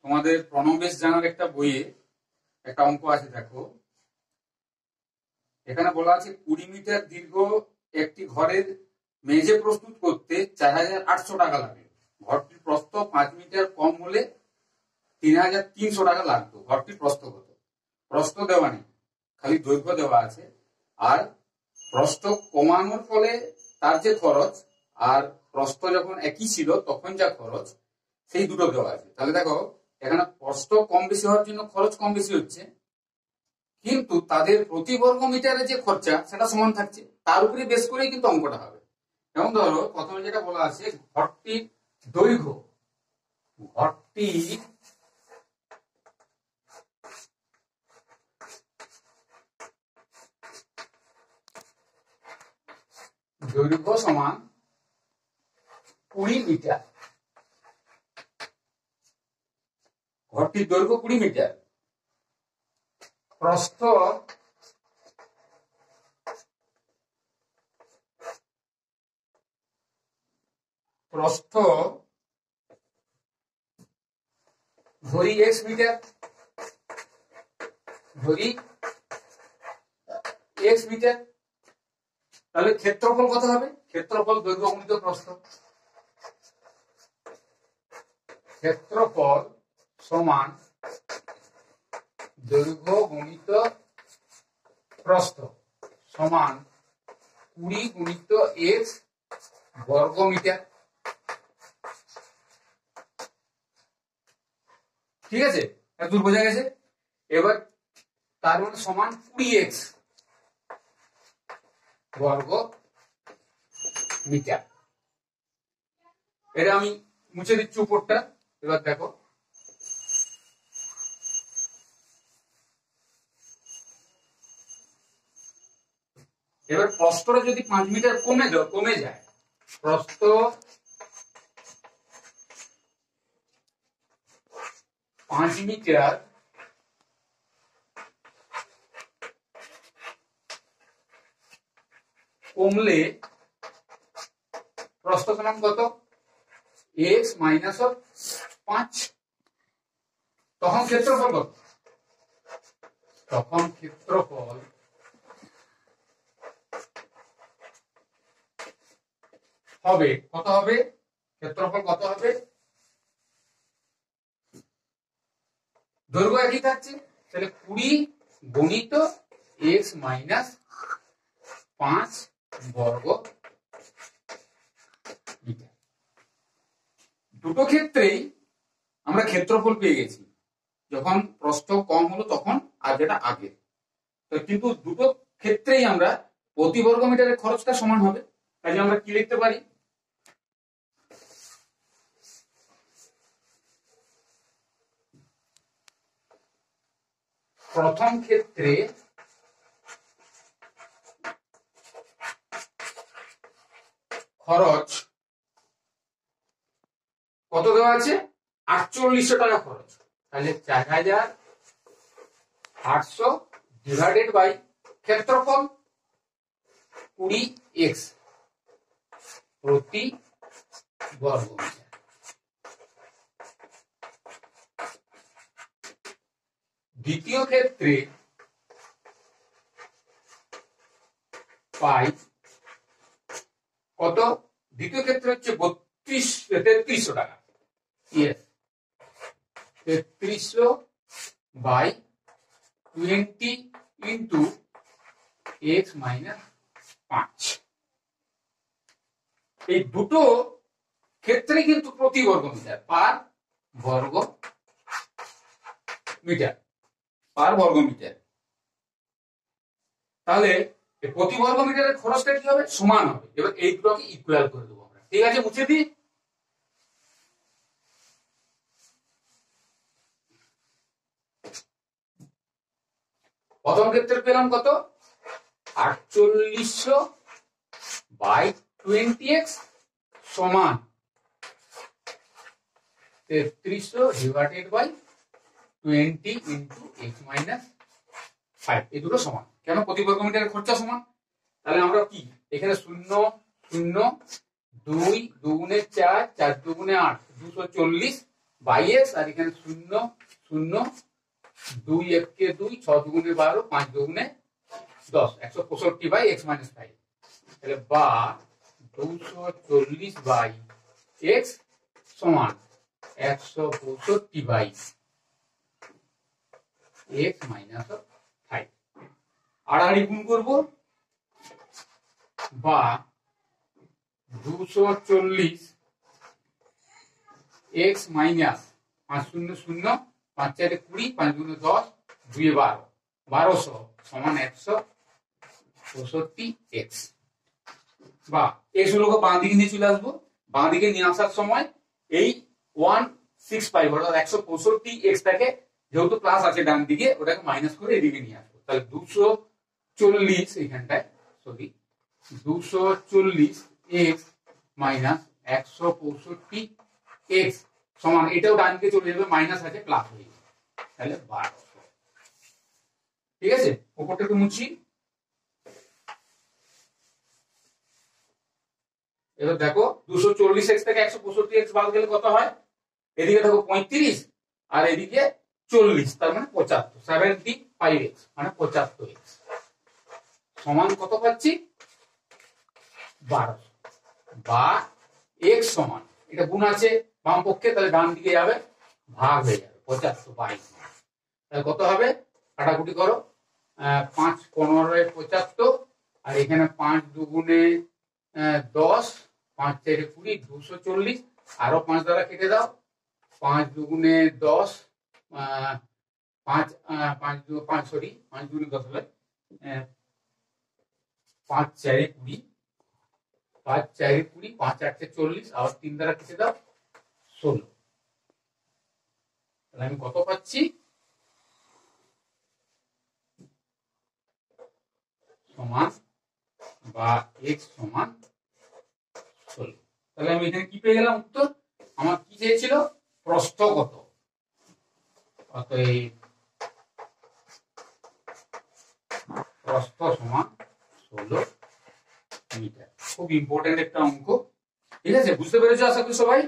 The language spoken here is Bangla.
তোমাদের প্রণবেশ জানার একটা বইয়ে একটা অঙ্ক আছে, দেখো এখানে বলা আছে 20 মিটার দীর্ঘ একটি ঘরের মেঝে প্রস্তুত করতে 4800 টাকা লাগে। ঘরটির প্রস্থ 5 মিটার কম হলে 3300 টাকা লাগতো। ঘরটির প্রস্থ কত? প্রস্থ দেওয়া নেই, খালি দৈর্ঘ্য দেওয়া আছে। আর প্রস্থ কমানোর ফলে তার যে খরচ আর প্রস্থ যখন একই ছিল তখন যা খরচ, সেই দুটো দেওয়া আছে। তাহলে দেখো এখানে প্রস্থ কম বেশি হওয়ার জন্য খরচ কম বেশি হচ্ছে, কিন্তু তাদের প্রতি বর্গ মিটারে যে খরচা সেটা সমান থাকছে। তার উপরে বেশ করেই কিন্তু অঙ্কটা হবে। যেমন ধরো প্রথমে যেটা বলা আছে, ঘরটির দৈর্ঘ্য, ঘরটির দৈর্ঘ্য সমান 20 মিটার। ঘরটির দৈর্ঘ্য 20 মিটার, প্রস্থ ধরি x মিটার, তাহলে ক্ষেত্রফল কত হবে? ক্ষেত্রফল দৈর্ঘ্য গুণিত প্রস্থ, ক্ষেত্রফল সমান দৈর্ঘ্য গুণিত প্রস্থ সমান 20 গুণিত x বর্গ মিটার। ঠিক আছে, এত দূর বোঝা গেছে? এবার তার মানে সমান 20x বর্গ মিটার। এটা আমি মুছে দিচ্ছি উপরটা। এবার দেখো এবার প্রস্থটা যদি 5 মিটার কমে যায়, প্রস্থ 5 মিটার কমলে প্রস্থ সমান কত? x minus 5। তখন ক্ষেত্রফল কত? তখন ক্ষেত্রফল হবে কত? হবে ক্ষেত্রফল কত হবে? দৈর্ঘ্য একই থাকছে, তাহলে 20 গুণিত x মাইনাস 5 বর্গ মিটার। দুটো ক্ষেত্রেই আমরা ক্ষেত্রফল পেয়ে গেছি, যখন প্রস্থ কম হলো তখন আর যেটা আগে। কিন্তু দুটো ক্ষেত্রেই আমরা প্রতি বর্গ মিটারের খরচটা সমান হবে। তাহলে আমরা কি লিখতে পারি? প্রথম ক্ষেত্রে খরচ কত দেওয়া আছে? 4800 টাকা খরচ। তাহলে 4800 ডিভাইডেড বাই ক্ষেত্রফল 20x প্রতি বর্গ মিটার। দ্বিতীয় ক্ষেত্রে পাই কত? দ্বিতীয় ক্ষেত্রে হচ্ছে 3300 টাকা। 3300 বাই 20 ইন্টু x মাইনাস 5। এই দুটো ক্ষেত্রে কিন্তু প্রতি বর্গ মিটার, পার বর্গ মিটার, পার বর্গ মিটার। তাহলে প্রতি বর্গ মিটারের খরচটা কি হবে? সমান হবে। এবার এই দুটোকে ইকুয়াল করে দেবো আমরা। ঠিক আছে, মুছে দিই। প্রথম ক্ষেত্রে পেলাম কত? 4800 বাই 20x সমান 3300 divided by 20 into x minus 5। এই দুটো সমান। কেন? প্রতি বর্গ মিটারের খরচা সমান। তাহলে আমরা কি এখানে 0 0 2 2 4 4 2 8 240 বাই এক্স, আর এখানে 0 0 2 1 কে 2, 6 দুগুণে 12, 5 দুগুণে 10, 165 বাই এক্স মাইনাস 5। তাহলে বা 240 বাই এক্স সমান 165 বাই এক্স মাইনাস 5। আড়াআড়ি গুণ করবো, বা 240 এক্স মাইনাস 5 0 0, 5 4 20, 5 2 10, 2 12, 1200 সমান 165 এক্স। বা এক্স গুলোকে বাঁ দিকে নিয়ে চলে আসবো, বাঁ দিকে নিয়ে আসার সময় এই 165 অর্থাৎ 165 এক্সটাকে যেহেতু প্লাস আছে ডান দিকে, ওটাকে মাইনাস করে এদিকে নিয়ে আসবো। তাহলে 240 এখানটায়, সরি 240 এক্স মাইনাস 165 এক্স সমান, এটাও ডান দিকে চলে যাবে, মাইনাস আছে প্লাস হয়ে যাবে, তাহলে 1200। ঠিক আছে, উপরটাকে মুছি। এবার দেখো 240 এক্স থেকে 165 এক্স বাদ গেলে কত হয়? এদিকে দেখো 35 আর এদিকে 40, তার মানে 75, 75 এক্স মানে 75 এক্স সমান কত পাচ্ছি? 1200। বা এক্স সমান, এটা গুণ আছে বাম পক্ষে, তাহলে ডান দিকে যাবে, ভাগ হয়ে যাবে, 75 22। তাহলে কত হবে? কাটাকুটি করো, 5 15 75, আর এখানে 5 দুগুণে 10, 5 4 20, 240, আরো 5 দ্বারা কেটে দাও, 5 দুগুণে 10, 5 5 সরি 5 দুগুণে 10 হবে, 5 4 20, 5 4 20, 5 8 40, আবার 3 দ্বারা কেটে দাও, 16। তাহলে আমি কত পাচ্ছি? সমান বা এক্স সমান 16। তাহলে আমি এখানে কি পেয়ে গেলাম উত্তর? আমার কি চেয়েছিল? প্রস্থ কত? অতএব প্রস্থ সমান 16 মিটার। খুব ইম্পর্টেন্ট একটা অঙ্ক। ঠিক আছে, বুঝতে পেরেছো আশা করি সবাই?